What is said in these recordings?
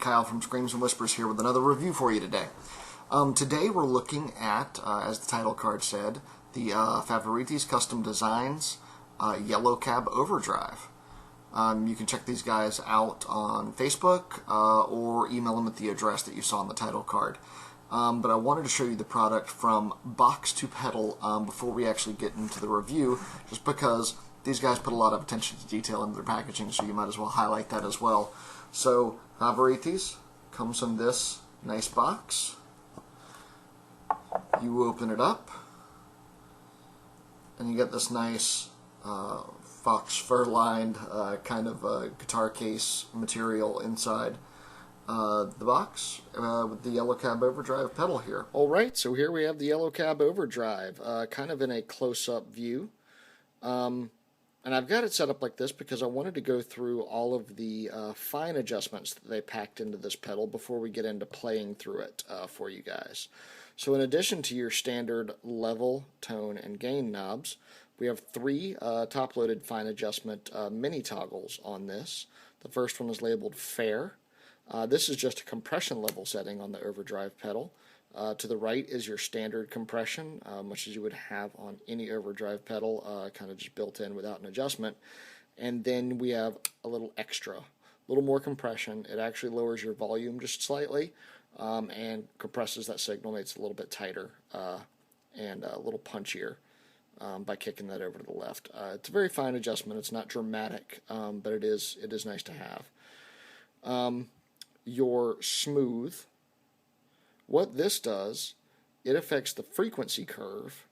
Kyle from Screams and Whispers here with another review for you today. Today we're looking at, as the title card said, the Favoretti's Custom Designs Yellow Cab Overdrive. You can check these guys out on Facebook or email them at the address that you saw on the title card. But I wanted to show you the product from box to pedal before we actually get into the review, just because these guys put a lot of attention to detail in their packaging, so you might as well highlight that as well. So, Favoretti's comes in this nice box. You open it up, and you get this nice fox fur-lined kind of guitar case material inside the box with the Yellow Cab Overdrive pedal here. Alright, so here we have the Yellow Cab Overdrive, kind of in a close-up view. And I've got it set up like this because I wanted to go through all of the fine adjustments that they packed into this pedal before we get into playing through it for you guys. So in addition to your standard level, tone, and gain knobs, we have three top-loaded fine adjustment mini toggles on this. The first one is labeled Fair. This is just a compression level setting on the overdrive pedal. To the right is your standard compression, much as you would have on any overdrive pedal, kind of just built in without an adjustment. And then we have a little extra, a little more compression. It actually lowers your volume just slightly and compresses that signal, makes it a little bit tighter and a little punchier by kicking that over to the left. It's a very fine adjustment. It's not dramatic, but it is nice to have. Your smooth. What this does, it affects the frequency curve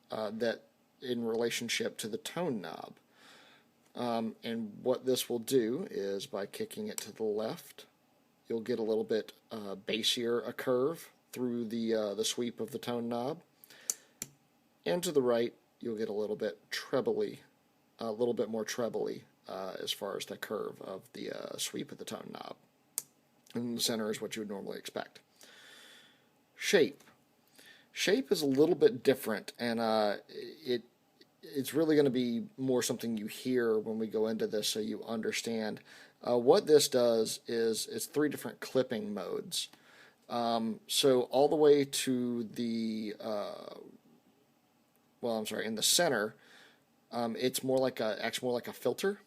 that in relationship to the tone knob. And what this will do is by kicking it to the left, you'll get a little bit bassier a curve through the sweep of the tone knob. And to the right, you'll get a little bit trebly, a little bit more trebly as far as the curve of the sweep of the tone knob. And the center is what you would normally expect. Shape. Shape is a little bit different, and it's really going to be more something you hear when we go into this so you understand. What this does is it's three different clipping modes. So all the way to the, in the center, it's more like acts more like a filter.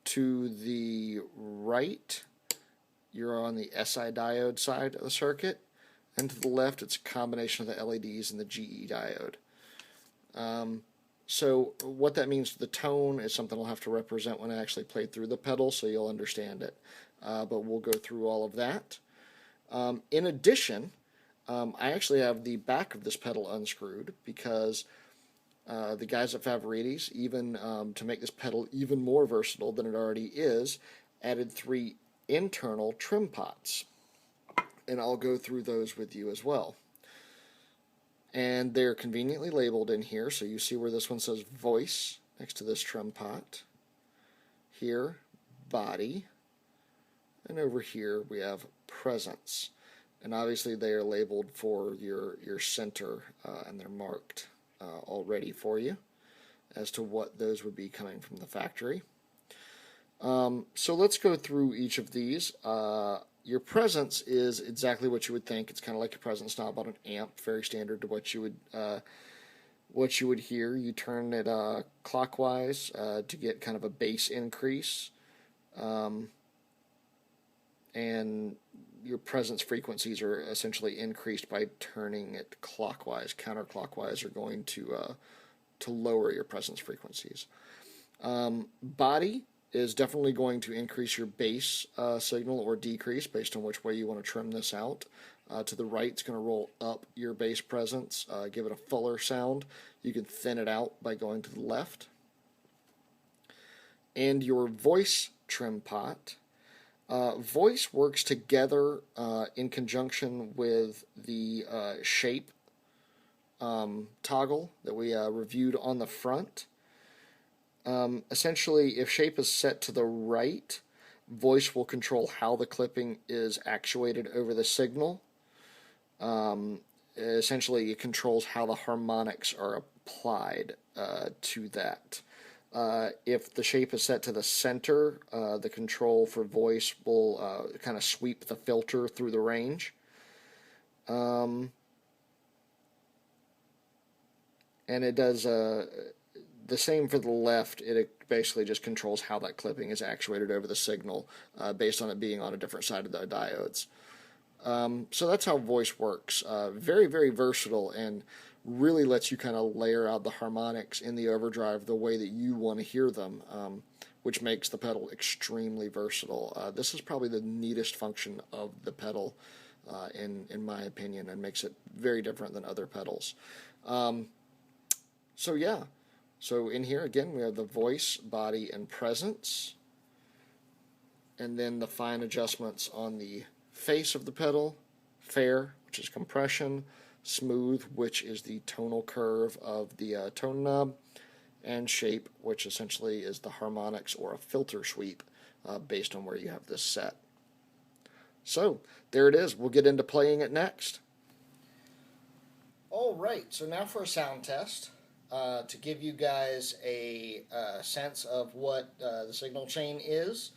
To the right, you're on the SI diode side of the circuit. And to the left, it's a combination of the LEDs and the GE diode. So what that means to the tone is something I'll have to represent when I actually play through the pedal, so you'll understand it. But we'll go through all of that. In addition, I actually have the back of this pedal unscrewed because the guys at Favoretti's, even to make this pedal even more versatile than it already is, added three internal trim pots. And I'll go through those with you as well. And they're conveniently labeled in here, so you see where this one says Voice next to this trim pot. Here, Body. And over here we have Presence. And obviously they are labeled for your center, and they're marked already for you as to what those would be coming from the factory. So let's go through each of these. Your presence is exactly what you would think. It's kind of like your presence knob on an amp, very standard to what you would hear. You turn it clockwise to get kind of a bass increase, and your presence frequencies are essentially increased by turning it clockwise. Counterclockwise are going to lower your presence frequencies. Body is definitely going to increase your bass signal or decrease based on which way you want to trim this out. To the right, it's going to roll up your bass presence, give it a fuller sound. You can thin it out by going to the left. And your voice trim pot. Voice works together in conjunction with the shape toggle that we reviewed on the front. Essentially, if shape is set to the right, voice will control how the clipping is actuated over the signal. Essentially, it controls how the harmonics are applied to that. If the shape is set to the center, the control for voice will kind of sweep the filter through the range. And it does the same for the left. It basically just controls how that clipping is actuated over the signal based on it being on a different side of the diodes. So that's how voice works. Very, very versatile, and really lets you kind of layer out the harmonics in the overdrive the way that you want to hear them, which makes the pedal extremely versatile. This is probably the neatest function of the pedal, in my opinion, and makes it very different than other pedals. So yeah, so in here again we have the voice, body, and presence, and then the fine adjustments on the face of the pedal: fair, which is compression; smooth, which is the tonal curve of the tone knob; and shape, which essentially is the harmonics or a filter sweep based on where you have this set. So there it is. We'll get into playing it next. Alright, so now for a sound test. To give you guys a sense of what the signal chain is,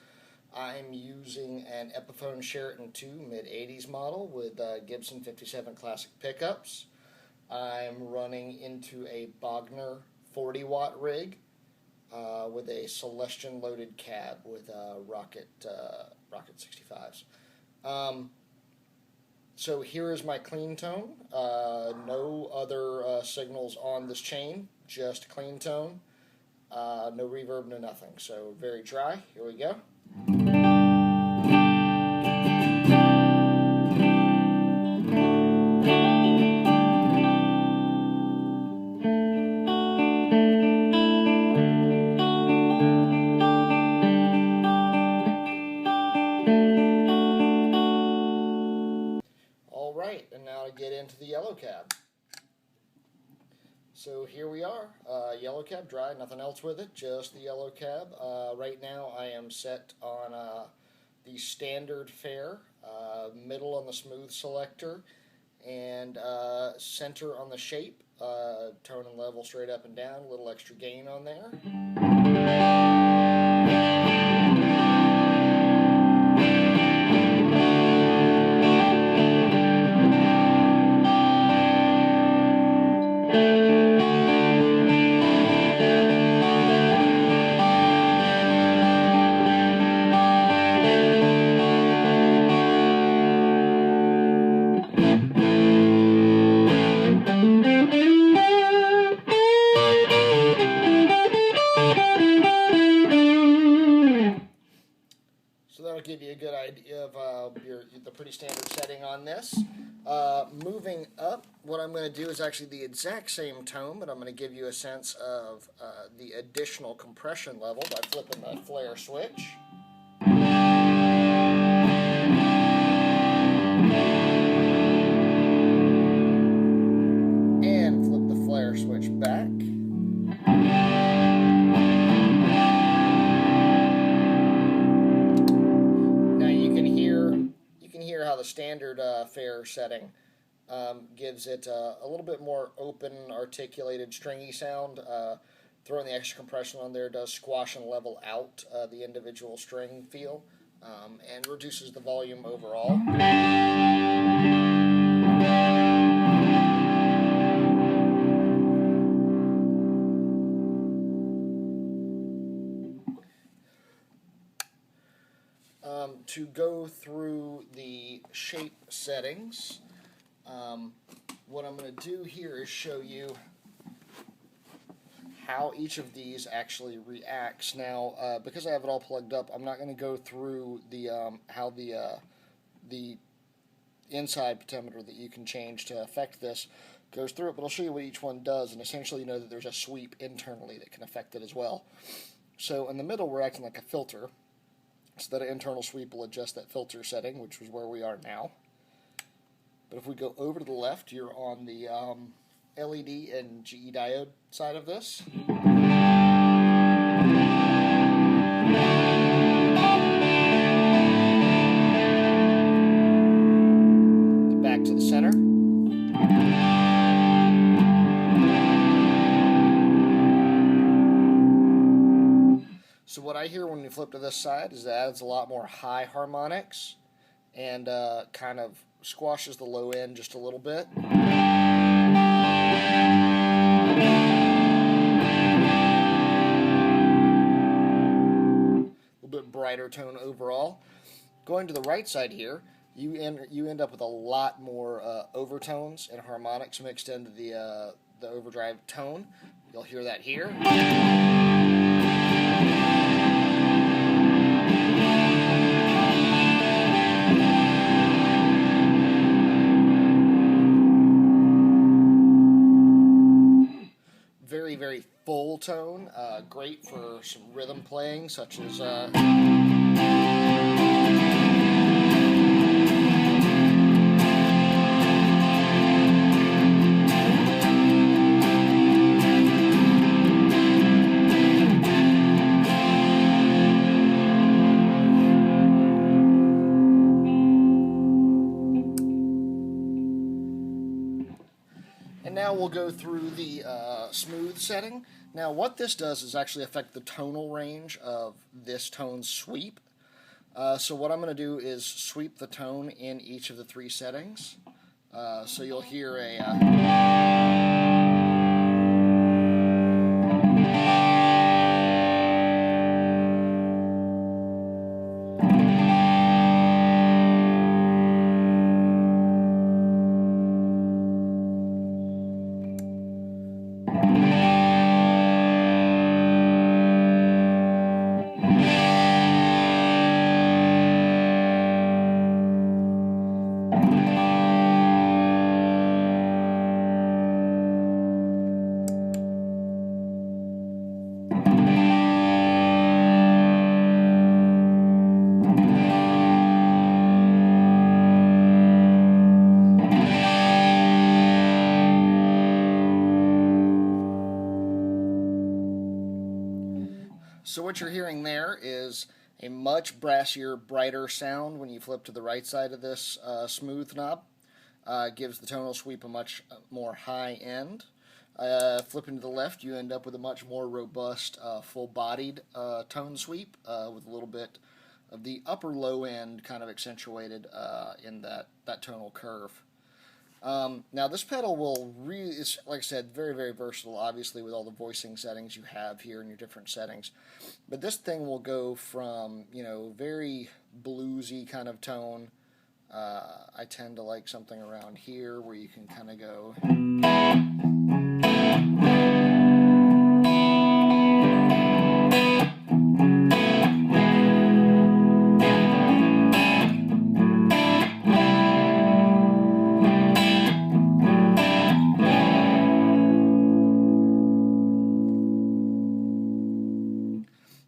I'm using an Epiphone Sheraton 2 mid-80s model with Gibson 57 classic pickups. I'm running into a Bogner 40-watt rig with a Celestion loaded cab with Rocket 65s. So here is my clean tone. No other signals on this chain, just clean tone. No reverb, no nothing. So very dry. Here we go. Alright, and now to get into the yellow cab. So here we are, yellow cab, dry, nothing else with it, just the yellow cab. Right now I am set on the standard fare, middle on the smooth selector, and center on the shape, tone and level straight up and down, a little extra gain on there. So that'll give you a good idea of the pretty standard setting on this. Moving up, what I'm going to do is actually the exact same tone, but I'm going to give you a sense of the additional compression level by flipping the flare switch. And flip the flare switch back. How the standard fare setting gives it a little bit more open, articulated, stringy sound. Throwing the extra compression on there does squash and level out the individual string feel and reduces the volume overall. To go through the shape settings, what I'm going to do here is show you how each of these actually reacts. Now, because I have it all plugged up, I'm not going to go through the how the inside potentiometer that you can change to affect this goes through it, but I'll show you what each one does, and essentially you know that there's a sweep internally that can affect it as well. So in the middle, we're acting like a filter. So that an internal sweep will adjust that filter setting, which is where we are now. But if we go over to the left, you're on the LED and GE diode side of this. Back to the center. what I hear when you flip to this side is that it adds a lot more high harmonics and kind of squashes the low end just a little bit. A little bit brighter tone overall. Going to the right side here, you end up with a lot more overtones and harmonics mixed into the overdrive tone. You'll hear that here. Very, very full tone, great for some rhythm playing, such as and now we'll go through the smooth setting. Now what this does is actually affect the tonal range of this tone's sweep. So what I'm going to do is sweep the tone in each of the 3 settings. So you'll hear a... So what you're hearing there is a much brassier, brighter sound when you flip to the right side of this smooth knob. Gives the tonal sweep a much more high end. Flipping to the left, you end up with a much more robust, full-bodied tone sweep with a little bit of the upper low end kind of accentuated in that tonal curve. Now this pedal will really, it's, like I said, very, very versatile, obviously, with all the voicing settings you have here in your different settings. But this thing will go from, you know, very bluesy kind of tone. I tend to like something around here where you can kind of go...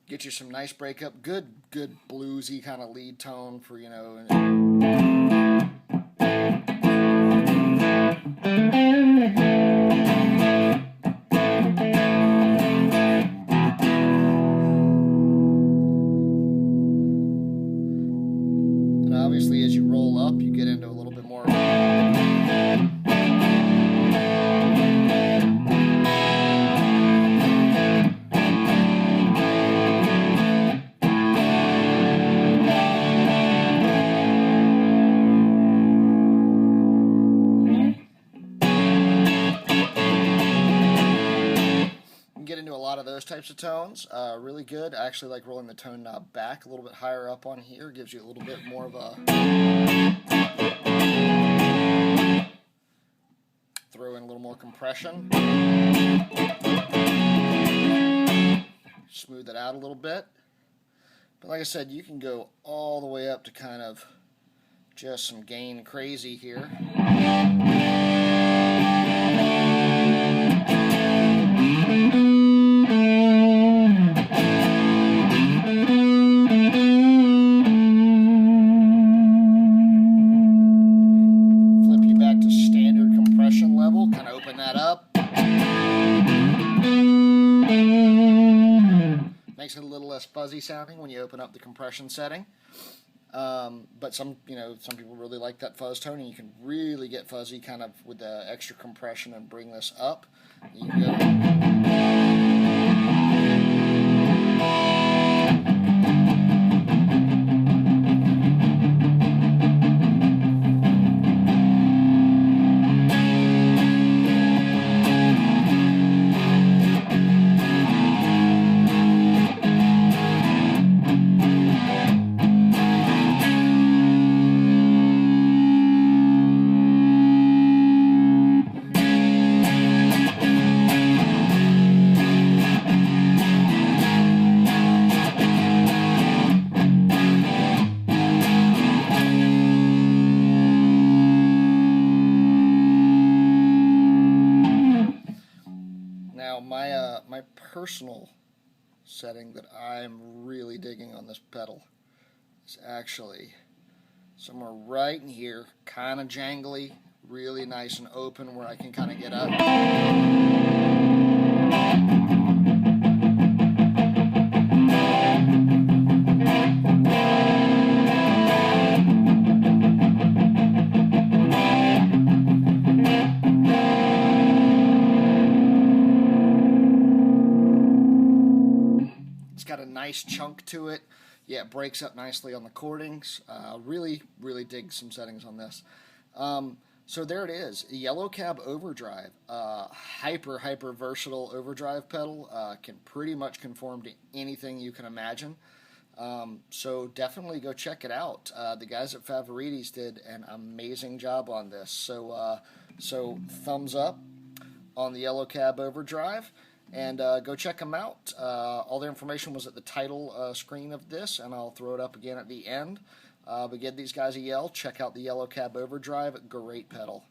Get you some nice breakup, good bluesy kind of lead tone for, you know. And obviously as you roll up, you get into a little bit more. Get into a lot of those types of tones. Really good. I actually like rolling the tone knob back a little bit higher up on here. Gives you a little bit more of a... Throw in a little more compression. Smooth it out a little bit. But like I said, you can go all the way up to kind of just some gain crazy here. Makes it a little less fuzzy sounding when you open up the compression setting. But some people really like that fuzz tone, and you can really get fuzzy kind of with the extra compression and bring this up. You can go. my personal setting that I'm really digging on this pedal is actually somewhere right in here, kind of jangly, really nice and open where I can kind of get up. It's got a nice chunk to it. Yeah, it breaks up nicely on the chordings. Really, really dig some settings on this. So there it is, a Yellow Cab Overdrive. Hyper versatile overdrive pedal. Can pretty much conform to anything you can imagine. So definitely go check it out. The guys at Favoretti's did an amazing job on this. So thumbs up on the Yellow Cab Overdrive, and go check them out. All the information was at the title screen of this, and I'll throw it up again at the end. But give these guys a yell. Check out the Yellow Cab Overdrive. Great pedal.